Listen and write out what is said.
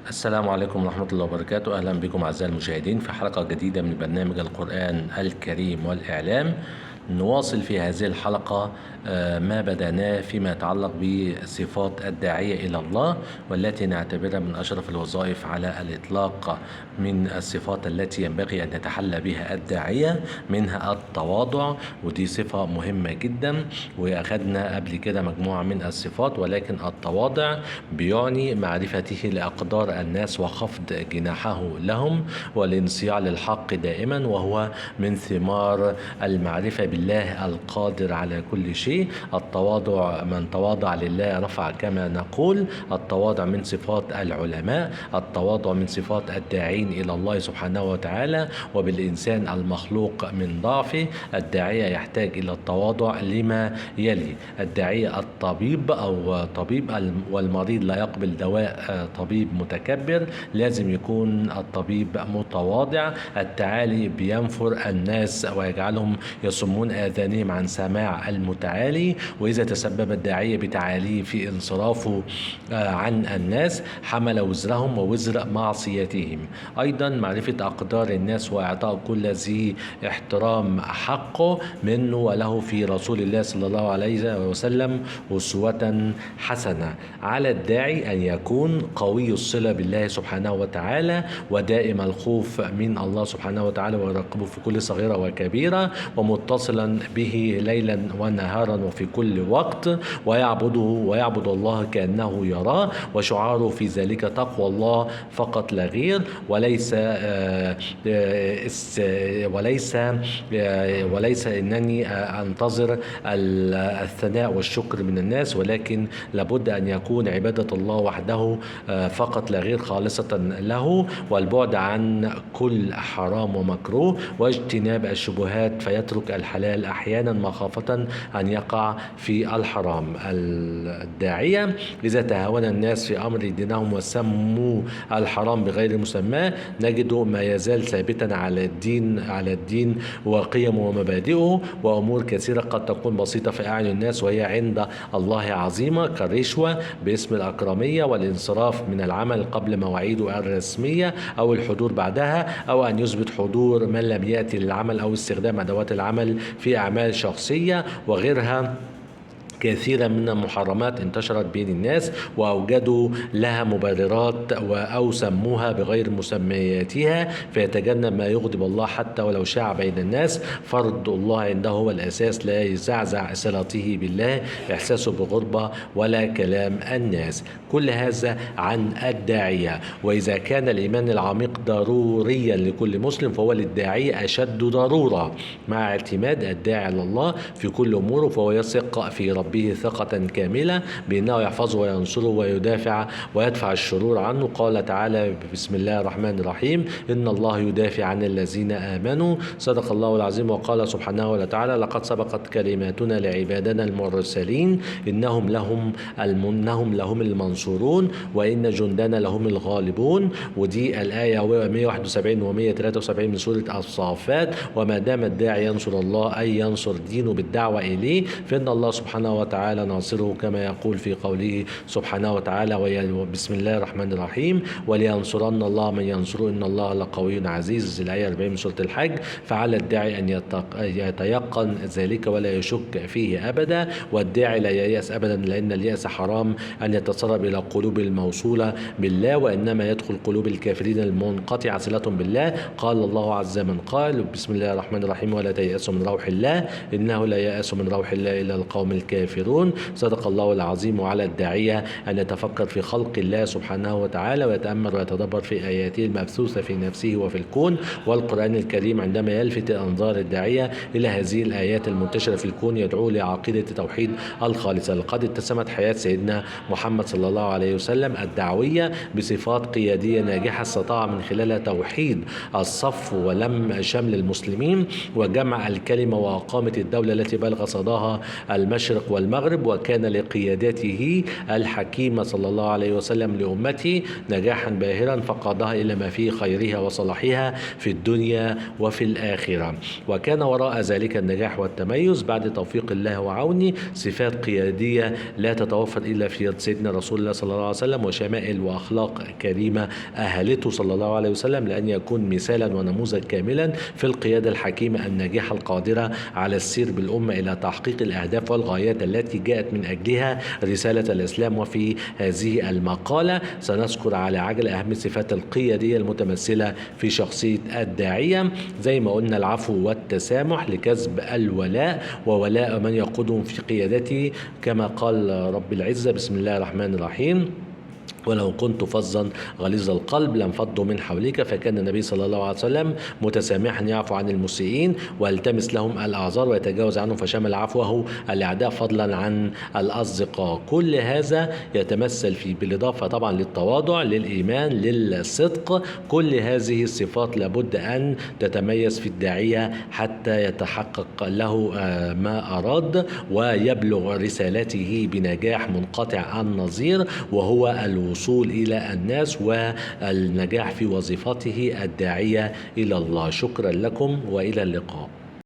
السلام عليكم ورحمة الله وبركاته. أهلا بكم أعزائي المشاهدين في حلقة جديدة من برنامج القرآن الكريم والإعلام. نواصل في هذه الحلقة ما بدأناه فيما يتعلق بصفات الداعية إلى الله، والتي نعتبرها من أشرف الوظائف على الإطلاق من الصفات التي ينبغي أن يتحلى بها الداعية، منها التواضع، ودي صفة مهمة جدا. وأخذنا قبل كده مجموعة من الصفات، ولكن التواضع بيعني معرفته لأقدار الناس وخفض جناحه لهم والانصياع للحق دائما، وهو من ثمار المعرفة بالله القادر على كل شيء. التواضع، من تواضع لله رفع كما نقول. التواضع من صفات العلماء، التواضع من صفات الداعين إلى الله سبحانه وتعالى. وبالإنسان المخلوق من ضعفه الداعية يحتاج إلى التواضع لما يلي: الداعية الطبيب أو طبيب، والمريض لا يقبل دواء طبيب متكبر، لازم يكون الطبيب متواضع. التعالي بينفر الناس ويجعلهم يصمون آذانهم عن سماع المتعالي، وإذا تسبب الداعية بتعاليه في انصرافه عن الناس حمل وزرهم ووزر معصيتهم. أيضا معرفة أقدار الناس وإعطاء كل ذي احترام حقه منه وله في رسول الله صلى الله عليه وسلم أسوة حسنة. على الداعي أن يكون قوي الصلة بالله سبحانه وتعالى، ودائم الخوف من الله سبحانه وتعالى ويراقبه في كل صغيرة وكبيرة، ومتصلا به ليلا ونهارا وفي كل وقت، ويعبد الله كأنه يراه، وشعاره في ذلك تقوى الله فقط لا غير، وليس إنني أنتظر الثناء والشكر من الناس، ولكن لابد أن يكون عبادة الله وحده فقط لا غير خالصة له، والبعد عن كل حرام ومكروه، واجتناب الشبهات فيترك الحلال أحيانا مخافة أن يقع في الحرام. الداعية إذا تهاون الناس في أمر دينهم وسموا الحرام بغير مسماه نجد ما يزال ثابتا على الدين وقيمه ومبادئه، وأمور كثيرة قد تكون بسيطة في أعين الناس وهي عند الله عظيمة، كالرشوة باسم الأكرمية، والانصراف من العمل قبل مواعيده الرسمية أو الحضور بعدها، أو أن يثبت حضور من لم يأتي للعمل، أو استخدام أدوات العمل في أعمال شخصية وغيرها. كثيرا من المحرمات انتشرت بين الناس وأوجدوا لها مبررات أو سموها بغير مسمياتها، فيتجنب ما يغضب الله حتى ولو شاع بين الناس. فرض الله عنده هو الأساس، لا يزعزع صلته بالله إحساسه بغربة ولا كلام الناس. كل هذا عن الداعية. وإذا كان الإيمان العميق ضروريا لكل مسلم، فهو للداعية أشد ضرورة، مع اعتماد الداعي على الله في كل أموره، فهو يثق في ربه ثقة كاملة بأنه يحفظه وينصره ويدفع الشرور عنه. قال تعالى: بسم الله الرحمن الرحيم: إن الله يدافع عن الذين آمنوا. صدق الله العظيم. وقال سبحانه وتعالى: لقد سبقت كلماتنا لعبادنا المرسلين إنهم لهم المنصورون وإن جندنا لهم الغالبون. ودي الآية 171 و 173 من سورة الصافات. وما دام الداعي ينصر الله أي ينصر دينه بالدعوة إليه، فإن الله سبحانه وتعالى ناصره، كما يقول في قوله سبحانه وتعالى: بسم الله الرحمن الرحيم: ولينصرن الله من ينصره إن الله لقوي عزيز، الآية 40 من سورة الحج. فعلى الداعي أن يتيقن ذلك ولا يشك فيه أبدا، والداعي لا ييأس أبدا، لأن اليأس حرام أن يتسرب إلى قلوب الموصولة بالله، وإنما يدخل قلوب الكافرين المنقطعة صلتهم بالله. قال الله عز من قال: بسم الله الرحمن الرحيم: ولا تيأسوا من روح الله إنه لا ييأس من روح الله إلا القوم الكافرون. صدق الله العظيم. وعلى الداعية أن يتفكر في خلق الله سبحانه وتعالى، ويتأمل ويتدبر في آياته المبثوثة في نفسه وفي الكون والقرآن الكريم، عندما يلفت أنظار الداعية إلى هذه الآيات المنتشرة في الكون يدعو لعقيدة توحيد الخالصة. لقد اتسمت حياة سيدنا محمد صلى الله عليه وسلم الدعوية بصفات قيادية ناجحة استطاع من خلالها توحيد الصف ولم شمل المسلمين وجمع الكلمة وأقامة الدولة التي بلغ صداها المشرق والمغرب، وكان لقيادته الحكيمة صلى الله عليه وسلم لأمته نجاحا باهرا فقادها إلى ما فيه خيرها وصلاحها في الدنيا وفي الآخرة. وكان وراء ذلك النجاح والتميز بعد توفيق الله وعونه صفات قيادية لا تتوفر إلا في سيدنا رسول الله صلى الله عليه وسلم، وشمائل وأخلاق كريمة أهلته صلى الله عليه وسلم لأن يكون مثالا ونموذج كاملا في القيادة الحكيمة الناجحة القادرة على السير بالأمة إلى تحقيق الأهداف والغايات التي جاءت من أجلها رسالة الإسلام. وفي هذه المقالة سنذكر على عجل أهم الصفات القيادية المتمثلة في شخصية الداعية، زي ما قلنا: العفو والتسامح لكسب الولاء وولاء من يقودهم في قيادته، كما قال رب العزة: بسم الله الرحمن الرحيم: ولو كنت فظا غليظ القلب لانفضوا من حولك. فكان النبي صلى الله عليه وسلم متسامحا يعفو عن المسيئين ويلتمس لهم الأعذار ويتجاوز عنهم، فشمل عفوه الأعداء فضلا عن الأصدقاء. كل هذا يتمثل في بالإضافة طبعا للتواضع، للإيمان، للصدق. كل هذه الصفات لابد أن تتميز في الداعية حتى يتحقق له ما أراد ويبلغ رسالته بنجاح منقطع النظير، وهو الوصول إلى الناس والنجاح في وظيفته الداعية إلى الله. شكرا لكم وإلى اللقاء.